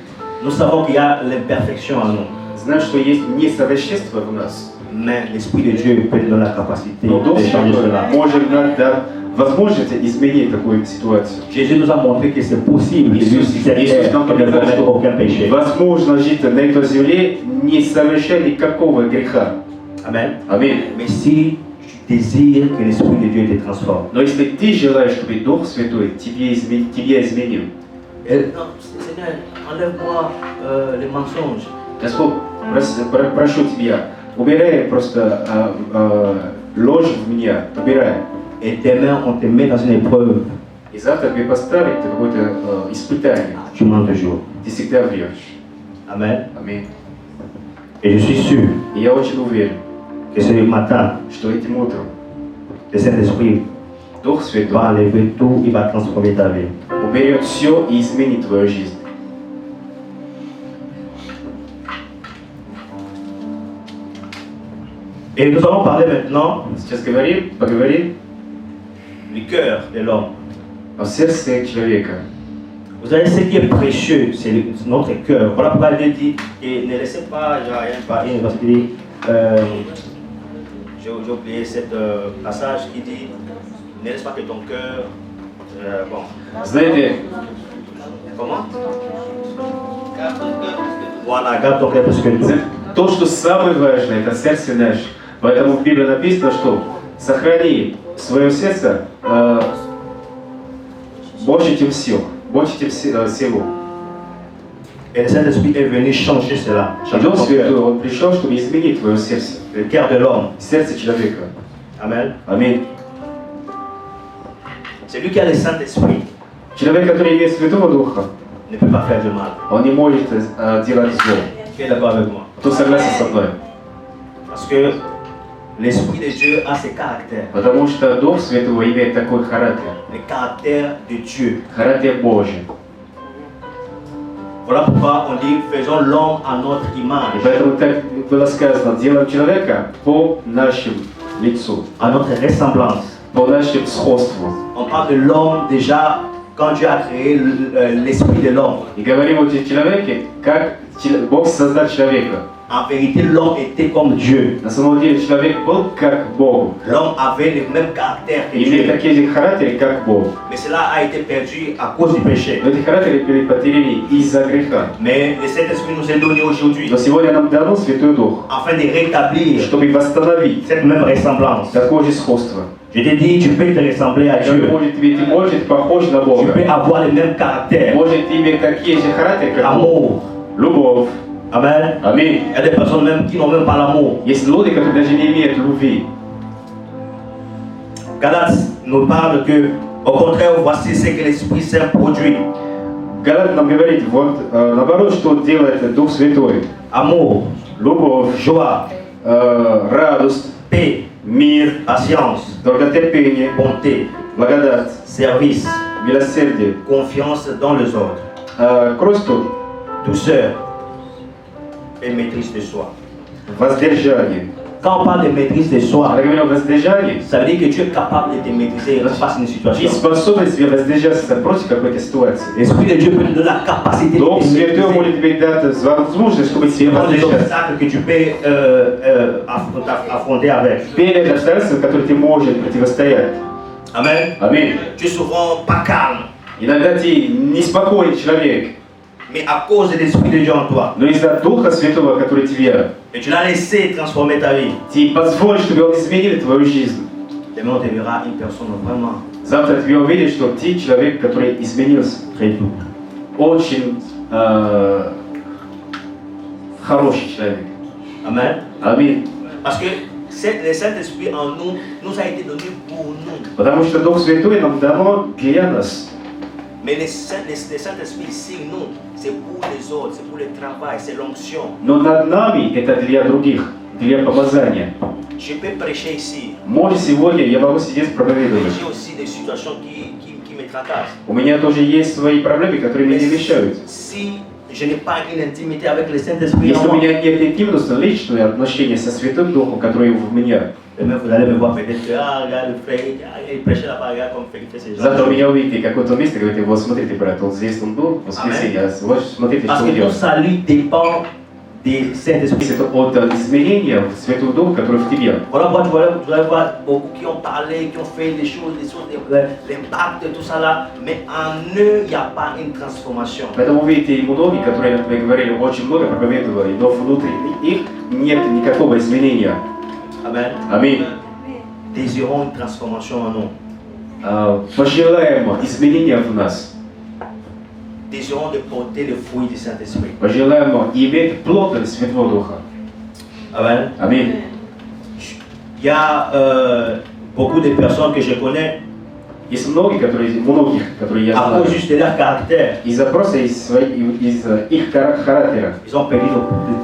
Nous savons qu'il y a l'imperfection en nous. Знаем, что есть несовершенство в нас. Mais l'Esprit de Dieu peut nous donner la capacité Но Дух de changer Святой cela. может дать возможность изменить такую ситуацию. Jésus nous a montré que c'est possible de vivre sur cette terre et de ne commettre aucun péché. Возможно жить на этой земле, не совершая никакого греха. Amen. Аминь. Mais si tu désires que l'Esprit de Dieu te transforme, Но если ты желаешь, чтобы Дух Святой тебя изменил, non, Seigneur, enlève-moi les mensonges. Господь, прошу тебя, убирай просто ложь в меня, убирай. Et demain, on te met dans une épreuve. И завтра тебе поставить какое-то испытание. Tu mens toujours. Ты всегда врешь. Amen. Аминь. Et je suis sûr И я очень уверен, que ce matin, что этим утром le Saint-Esprit Дух Святой va enlever tout, il va transformer ta vie. уберет все и изменит твою жизнь. Et nous allons parler maintenant Сейчас поговорим du cœur de l'homme. о сердце человека. Vous savez, ce qui est précieux, c'est notre cœur. Voilà pourquoi Dieu dit, et ne laissez pas, parce qu'il dit, j'ai oublié ce passage qui dit, ne laisse pas que ton cœur, bon. Знаете, Comment? Voilà, garde ton cœur parce que tout. то, что самое важное, это сердце наше. Поэтому в Библии написано, что сохрани свое сердце больше, чем все. Больше, чем всего. Et le Saint-Esprit est venu changer cela. И Changer Дух ton Святой, cœur. Он пришел, чтобы изменить твое сердце. Le cœur de l'homme. Сердце человека. Amen. Аминь. Celui qui a le Saint-Esprit Человек, который имеет Святого Духа, ne peut pas faire du mal. он не может делать зло. Qui est d'accord avec moi? Кто согласен со мной? Parce que l'Esprit de Dieu a ses caractères. Потому что Дух Святого имеет такой характер. Le caractère de Dieu. Характер Божий. Voilà pourquoi on dit faisons l'homme à notre И image, поэтому так было сказано, делаем человека по нашему лицу, à notre ressemblance. по нашему сходству. On parle de l'homme déjà quand Dieu a créé l'esprit de l'homme. И говорим о человеке, как Бог создал человека. En vérité, l'homme était comme Dieu. На самом деле человек был как Бог. L'homme avait le même caractère que Имеет Dieu. такие же характеры, как Бог. Mais cela a été perdu à cause du péché. Но эти характеры были потеряны из-за греха. Mais le Saint-Esprit nous est donné aujourd'hui Но сегодня нам дано Святой Дух, afin de rétablir чтобы восстановить cette même ressemblance. такое же сходство. Je t'ai dit, tu peux te ressembler à Dieu. Ты можешь быть похож на Tu Бога. peux avoir le même caractère. Может иметь такие же характеры, как Бог. Amour. Любовь. Amen. Аминь. Il y a des personnes même qui n'ont même pas l'amour. Есть люди, которые даже не имеют любви. Galates nous parle que, au contraire, voici ce que l'Esprit Saint produit. Галат нам говорит, вот наоборот, что делает Дух Святой. Amour, Любовь, joie, радость, paix, мир, patience, долготерпение, bonté, благодать, service, милосердие, confiance dans les autres, кротость, douceur et maîtrise de soi. воздержание. Quand on parle de maîtrise de soi, Когда говорим о воздержании, ça veut dire que tu es capable de te maîtriser face à une ты situation. способен себе воздержаться против какой-то ситуации. L'Esprit de Dieu peut te donner la capacité de Дух te Святой maîtriser. может тебе дать возможность, чтобы себе Devant des воздержаться. obstacles que tu peux affronter avec. Перед обстоятельствами, которые ты можешь противостоять. Amen. Аминь. Tu es souvent pas calme, Иногда ты неспокойный человек, mais à cause de l'Esprit de Dieu en toi, но из-за Духа Святого, который тебе, et tu l'as laissé transformer ta vie, ты позволишь, чтобы Он изменил твою жизнь. demain on te verra une personne vraiment Завтра тебе увидишь, что ты человек, который изменился. très doux. Очень хороший человек. Amen. Аминь. Parce que le Saint-Esprit en nous nous a été donné pour nous. Потому что Дух Святой нам дано для нас. Mais le Saint-Esprit ici, nous, c'est pour les autres, c'est pour le travail, c'est l'onction. Но над нами это для других, для помазания. Je peux prêcher ici, Может, сегодня я могу сидеть mais проповедовать. j'ai aussi des situations qui me tracassent. У меня тоже есть свои проблемы, которые мне не мешают. Si je n'ai pas une intimité avec le Saint-Esprit Если en у moi. меня нет интимности, личное отношение со Святым Духом, который в меня, Et même vous allez me voir peut-être que, ah, regarde le frère, il prêchait là-bas, regarde comme il fait ses gens. завтра меня увидите в каком-то месте, говорите, вот смотрите, брат, вот здесь он был, в воскресенье, вот смотрите, Parce что que он ton делает. salut dépend du Saint-Esprit. Это от изменения Святого Духа, который в тебе. Voilà pourquoi tu vas voir beaucoup qui ont parlé, qui ont fait des choses, l'impact, tout ça là, mais en eux, il n'y a pas une transformation. Поэтому вы видите и многие, которые, например, говорили очень много, проповедовали, но внутри их нет никакого изменения. Amen. Аминь. Désirons une transformation en nous. Пожелаем изменения в нас. Désirons de porter le fruit du Saint-Esprit. Пожелаем иметь плод Святого Духа. Amen. Аминь. Il y a beaucoup de personnes que je connais, Есть многих, которые я à знаю, cause juste de leur caractère, из-за просто из их характера, ils ont perdu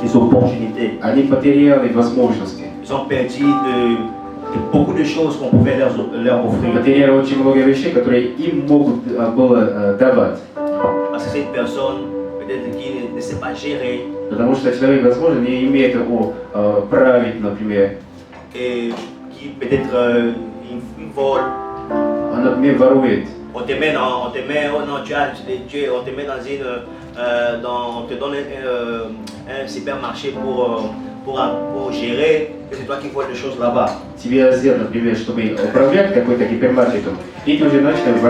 des opportunités. они потеряли возможности. Ils ont perdu de beaucoup de choses qu'on pouvait leur offrir. Потеряли очень много вещей, которые им могут было давать. Parce que c'est une personne peut-être qui ne sait pas gérer Потому что человек, возможно, не имеет править, например, et qui peut-être il vole. он, например, ворует. On te met oh non, on te met dans on te donne un supermarché pour gérer, et c'est toi qui vois des choses là-bas. Тебе сделать, например, чтобы управлять какой-то гипермаркетом, и ты уже начинаешь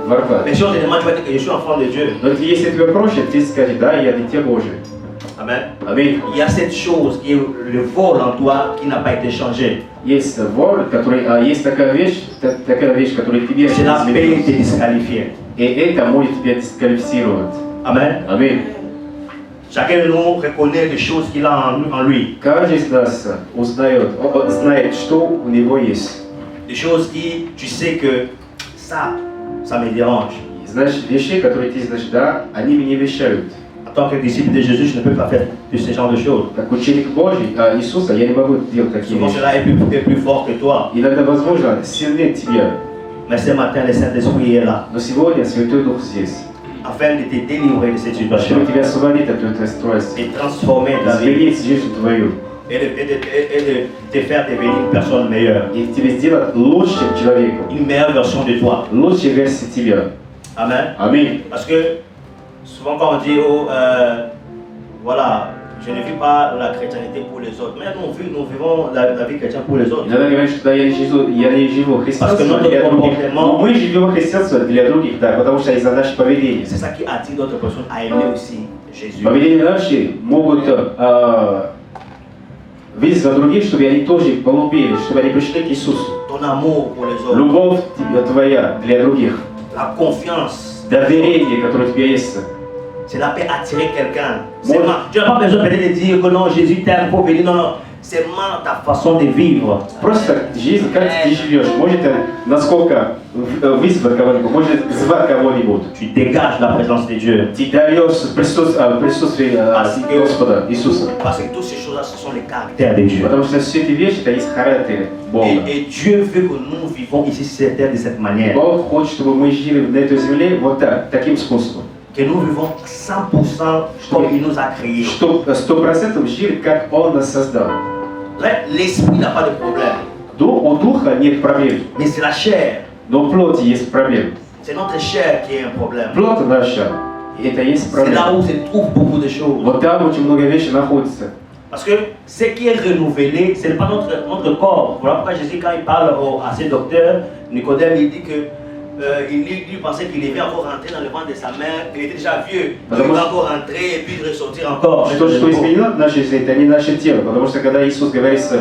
воровать. Mais si on te demande, tu vas dire que je suis enfant de Dieu. Но если тебе проще, ты скажешь, да, я дитя Божие. Amen. Аминь. Il y a cette chose qui est le vol en toi qui n'a pas été changé. Есть вор, есть такая вещь, которая тебе C'est la paix изменилась. te disqualifiée. И это может тебя дисквалифицировать. Amen. Аминь. Chacun de nous reconnaît les choses qu'il a en lui. Каждый из нас знает, что у него есть. Des choses qui, tu sais que ça me dérange. Знаешь, вещи, которые ты знаешь, да, они меня вещают. En tant que disciple de Jésus, je ne peux pas faire de ce genre de choses. Как ученик Божий, Иисуса, я не могу делать такие Souvent, вещи. cela est plus fort que toi. Иногда, возможно, сильнее тебя. Mais ce matin, le Saint-Esprit est là, Но сегодня Святой Дух здесь. afin de te délivrer de cette situation Чтобы тебя освободить от этого стройства. et transformer ta vie Изменить жизнь твою. et de te faire devenir une personne meilleure, И тебе сделать лучшим человеком. une meilleure version de toi. Лучшей версией тебя. Amen. Аминь. Parce que souvent quand on dit, oh, voilà, je ne vis pas la chrétienté pour les autres, mais nous vivons la vie chrétienne pour les autres. Иногда говорят, что да, я не живу христианством Parce que для notre других. comportement- Но мы живем христианством для других, да, потому что из-за нашего поведения. C'est ça qui attire d'autres personnes à aimer aussi Jésus. Поведение наши могут видеть на других, чтобы они тоже полюбили, чтобы они пришли к Иисусу. Ton amour pour les autres, Любовь твоя для других, la confiance, доверие, которое у тебя есть. c'est la paix attirer quelqu'un. Moi- Tu n'as pas besoin peut-être de dire que non, Jésus t'aime, faut venir. Non, non. C'est seulement ta façon de vivre. Просто жизнь, как ты живешь, может насколько вызвать кого-нибудь, может звать кого-нибудь. Tu dégages la présence de Dieu. Ты даешь присутствие Господа Иисуса. Parce que toutes ces choses-là, ce sont les caractères de Dieu. Потому что все эти вещи, это есть характер Бога. Et Dieu veut que nous vivons ici sur cette terre de cette manière. Бог хочет, чтобы мы жили на этой земле вот так, таким способом. Que nous vivons 100% comme il nous a créés. Что 100% жили, как Он нас создал. L'esprit n'a pas de problème, У духа нет проблем, mais c'est la chair. но в плоти есть проблемы. C'est notre chair qui est un problème. Плоть наша, и это есть C'est là проблема. où se trouvent beaucoup de choses. Вот там очень много вещей находится. Parce que ce qui est renouvelé, ce n'est pas notre corps. Voilà pourquoi Jésus, quand il parle à ses docteurs, Nicodème, il dit que lui pensait qu'il devait encore rentrer dans le ventre de sa mère. Il était déjà vieux. Il devait encore rentrer et puis ressortir encore. Что изменило наша жизнь, это не наше тело. Потому что когда Иисус говорит с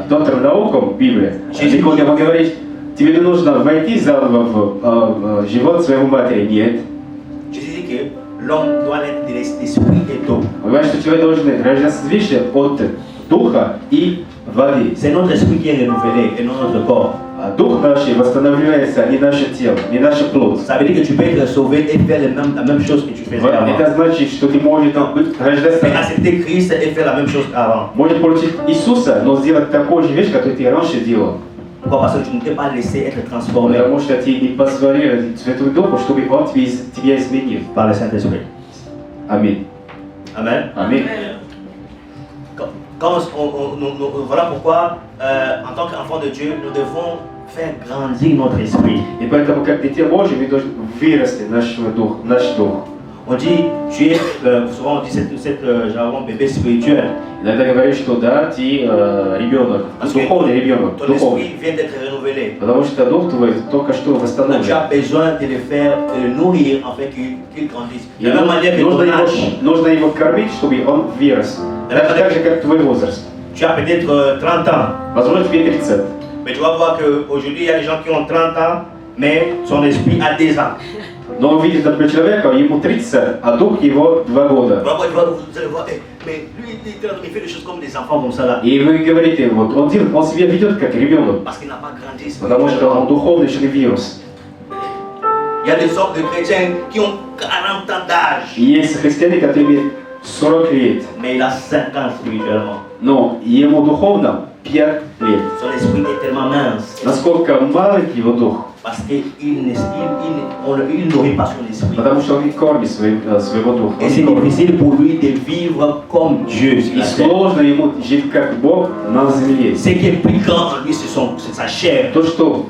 доктором науком Библии, Никодим говорит, тебе не нужно войти заново в живот своего матери. Нет. Jésus dit que l'homme doit être de l'esprit et d'eau. Он говорит, что тебе должны рождаться свыше от духа и воды. C'est notre esprit qui est renouvelé et non notre corps. Дух наш восстанавливается, не наше тело, не наша плоть. Ça veut dire que tu peux être sauvé et faire la même chose que tu faisais avant. Это значит, что ты можешь рождаться, Mais accepter Christ et faire la même chose qu'avant. можешь получить Иисуса, но сделать такую же вещь, которую ты раньше делал. Pourquoi? Parce que tu ne t'es pas laissé être transformé Потому что тебе не позволили Святому Духу, чтобы Он тебя изменил par le Saint-Esprit. Аминь. Amen. Аминь. Voilà pourquoi, en tant qu'enfant de Dieu, nous devons faire grandir notre esprit. И поэтому, как дитя Божье, мы должны вырасти наш дух. On dit, tu es, souvent on dit cette jargon bébé spirituel. Иногда говорят, что да, ты ребенок, духовный ребенок, Ton духовный. esprit vient d'être renouvelé. Потому что дух твой только что Donc tu восстановлен. as besoin de le faire, de le nourrir afin qu'il grandisse. De la même manière que ton âge, Нужно его кормить, чтобы он вырос. Так же, как твой возраст. tu as peut-être 30 ans. Возможно, тебе 30. Mais tu vas voir qu'aujourd'hui, il y a des gens qui ont 30 ans, mais son esprit a 10 ans. Но увидит, например, человека, ему 30, а дух его 2 года. Vous allez voir, mais lui, il fait des choses comme des enfants comme ça là. И вы говорите, вот он себя ведет как ребенок, Parce qu'il n'a pas grandi. потому что он духовный еще не вирус. Il y a des sortes de chrétiens qui ont 40 ans d'âge, И есть христиане, которые имеют 40 лет, mais il a 5 ans spirituellement. но ему духовно 5 лет. Son esprit est tellement mince. Насколько маленький его дух, Parce qu'il ne nourrit pas son esprit. потому что он не кормит своего духа. Et c'est difficile pour lui de vivre comme Dieu sur И la terre. сложно ему жить как Бог на земле. Ce qui est plus grand en lui, c'est sa chair То, что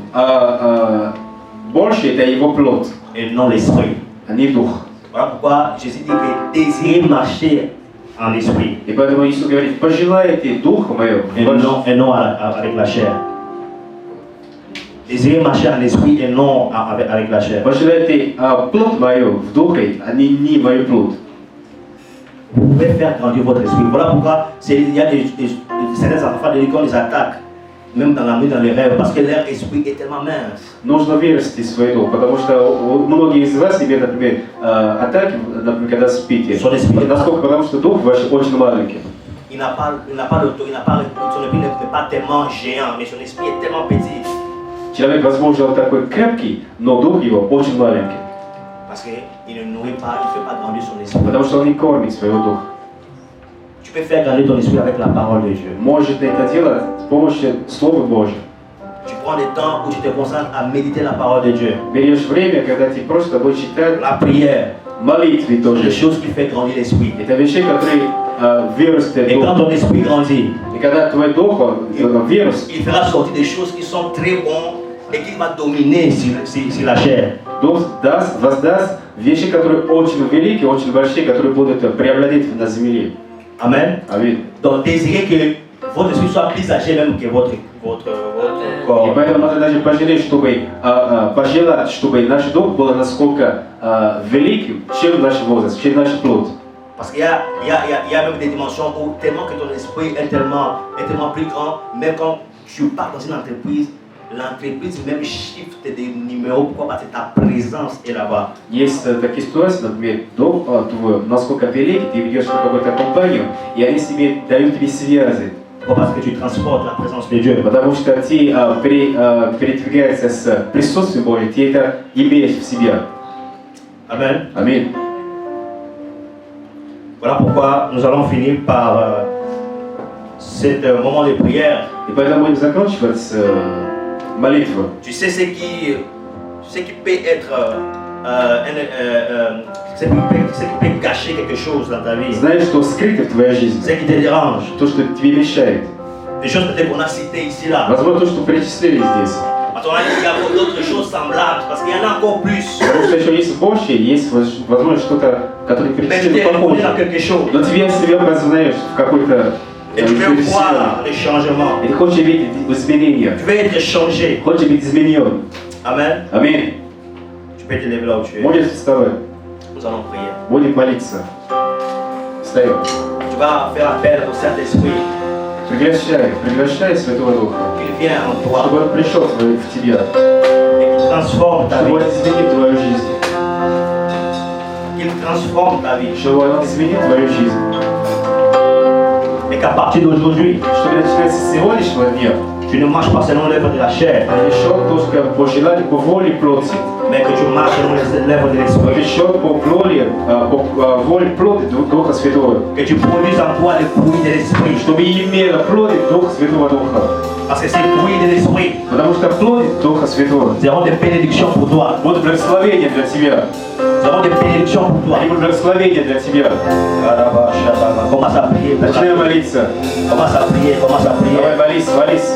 больше, это его плоть, et non l'esprit. а не дух. Voilà pourquoi Jésus dit que désirez marcher en esprit И поэтому Иисус говорит, пожелайте духа моего, et non avec la chair. Désirez marcher en esprit et non avec la chair. пожелайте плоть мою в духе, а не мою плоть. Vous pouvez faire grandir votre esprit. Voilà pourquoi il y a certains enfants de l'école, ils attaquent, même dans la nuit, dans les rêves, parce que leur esprit est tellement mince. Нужно вырасти свой дух, потому что многие из вас имеют, например, атаки, например, когда спите. Насколько? Потому что дух ваш очень маленький. Il n'a pas son esprit n'est pas tellement géant, mais son esprit est tellement petit. Человек, возможно, он такой крепкий, но дух его очень маленький. Parce qu'il ne nourrit pas, il ne fait pas grandir son esprit. Потому что он не кормит своего духа. Tu peux faire grandir ton esprit avec la parole de Dieu. Может это делать с помощью Слова Божьего. Tu prends des temps où tu te concentres à méditer la parole de Dieu. Берешь время, когда ты просто будешь читать La prière, молитвы des тоже. choses qui font grandir l'esprit. Это вещи, которые вырастят Et quand дух. ton esprit grandit, И когда твой дух вырос, il fera sortir des choses qui sont très bonnes et qui va dominer sur la chair. дух воздаст вещи, которые очень великие, очень большие, которые будут преобладать на земле. Amen. Аминь. Donc désirez que votre esprit soit plus âgé même que votre И corps. поэтому надо даже пожелать, чтобы наш дух был насколько великим, чем наш возраст, чем наш плод. Parce qu'il y a même des dimensions où tellement que ton esprit est tellement plus grand, même quand tu pars dans une entreprise, l'entreprise même shift des numéros. Pourquoi? Parce que ta présence est là-bas. Есть такие ситуации, например, дух твой насколько великий, ты ведешь на какую-то компанию, и они себе дают тебе связи. Pourquoi? Parce que tu transportes la présence de Dieu. Потому что ты передвигаешься с присутствием Божьим, ты это имеешь в себе. Amen. Аминь. Voilà pourquoi nous allons finir par ce moment de prière. И поэтому будем заканчивать с молитвой. Tu sais ce qui peut être ce qui peut cacher quelque chose dans ta vie, Знаешь, что скрыто в твоей жизни? ce qui te dérange, То, что тебе мешает. des choses peut-être qu'on a citées ici là. Возможно, то, что перечислили здесь. Parce qu'on a dit qu'il y a d'autres choses semblables, parce qu'il y en a encore plus. Потому что еще есть больше, есть, возможно, что-то, которое Mais tu перечислили t'es reconnu dans похоже. quelque chose. Но тебе себя познаешь в какой-то Et tu veux voir les changements. И ты хочешь видеть изменения. Tu veux être changé. Хочешь быть изменен. Amen. Аминь. Tu peux te lever là où tu es. Можешь вставать. Nous allons prier. Будем молиться. Встаем. Tu vas faire appel au Saint-Esprit. Приглашай Святого Духа. Qu'il vienne en toi Чтобы Он пришел в тебя. et qu'il transforme ta Чтобы Он vie. изменит твою жизнь. Qu'il transforme ta vie. Чтобы Он изменит твою жизнь. Et qu'à partir d'aujourd'hui, Чтобы начиная с сегодняшнего дня tu ne marches pas selon l'œuvre de la chair, решил только по желанию, по воле плоти. mais que tu marches selon l'œuvre de l'Esprit. Решил по воле плоти Духа Святого. Que tu produises en toi les fruits de l'Esprit. Чтобы имела плоти Духа Святого Духа. Parce que c'est le fruit de l'esprit. Потому что плоть Духа Святого Nous avons des bénédictions pour toi. будут благословения для тебя. Nous avons des bénédictions pour toi. Они будут благословения для тебя. Commence à prier. Начинай молиться. Commence à prier. Commence à prier. Давай молись, молись.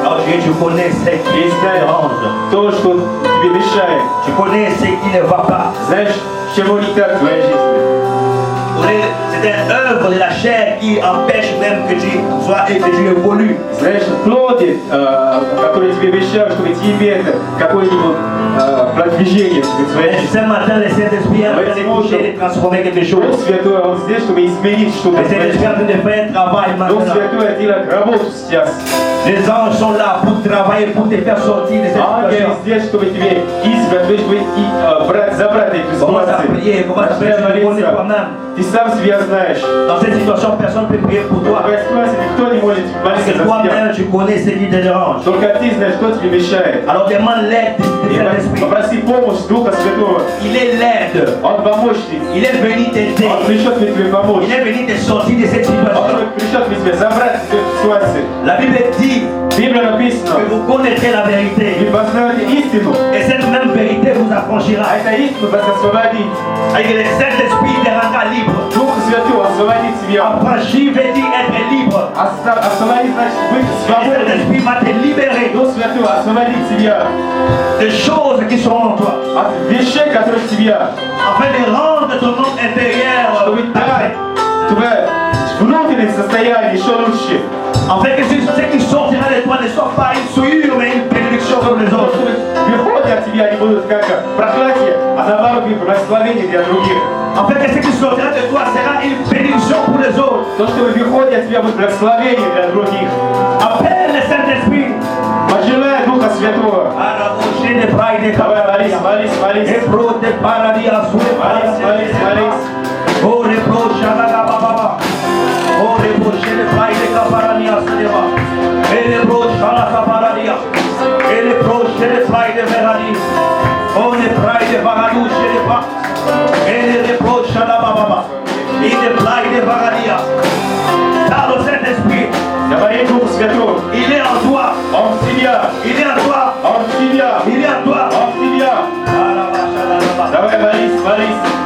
Alors Dieu, tu connais ce qui И знай dérange. то, что тебе мешает. Tu connais ce qui ne va pas. Знаешь, чему не так в твоей жизни. C'est une œuvre de la chair qui empêche même que tu sois et que tu évolues. Знаешь, плоти, которые тебе мешают, чтобы тебе это какое-нибудь продвижение в твоей Et жизни. ce matin, le Saint-Esprit est en train de toucher, de transformer quelque Дух chose. Святой, Он здесь, чтобы изменить что-то Le в твоей Saint-Esprit est en жизни. train de faire un travail Дух maintenant. Святой делает работу сейчас. Les anges sont là pour travailler, pour te faire sortir de cette Ангел situation. здесь, чтобы тебе изготовить, чтобы забрать эту Commence à ситуацию. prier, commence à prier, Начинай tu connais молиться. toi-même. Ты сам себя знаешь. Dans cette situation, personne ne peut prier pour В toi. твоей ситуации никто не может Parce молиться que за тебя. toi-même, tu connais ce qui te dérange. Только ты знаешь, кто тебе мешает. Alors demande l'aide du И Saint-Esprit. попроси помощь Духа Святого. Il est l'aide. Он помощник. Il est venu t'aider. Он пришел тебе помочь. Il est venu te sortir de cette Он situation. пришел тебе забрать из этой ситуации. La Bible dit В Библии написано, que vous connaîtrez la vérité. вы познаете истину, Et cette même vérité vous affranchira. а эта истина вас освободит. Et que le Saint-Esprit te rendra libre. Дух Святой освободит тебя. Affranchi veut dire être libre. Освободит, значит, быть Et le свободным. Saint-Esprit va te libérer Дух Святой освободит тебя de choses qui sont en toi. от вещей, которые в тебе, Afin de rendre ton homme intérieur чтобы parfait. дать твое внутреннее состояние еще лучше. Afin que ce qui sortira de toi ne soit pas une souillure mais une bénédiction pour les То, autres. что выходят от тебя, они будут как проклятие, а наоборот благословение для других. Afin que ce qui sortira de toi sera une bénédiction pour les autres. То, что выходит от тебя, будет благословение для других. Appelle le Saint-Esprit. Пожелай Духа Святого. À la prochaine praille de Давай, молись, Capadia. молись, молись. Et pro de paradis à souhait. Молись, молись, молись. Oh, les pro chalala baba. Oh, les prochaines praille de Capadia Cinema. Et les pro chalala paradia. Et les prochaines praille de Verani. Oh, les praille de Varadou, je ne sais pas. Et les pro chalala baba. Et les praille de Varadia. Dans le Saint-Esprit, Говори Духу Святому. il est en toi. Он в тебя. Il est en toi. Он в тебя. Il est en toi. Он в тебя. Давай, молись, молись.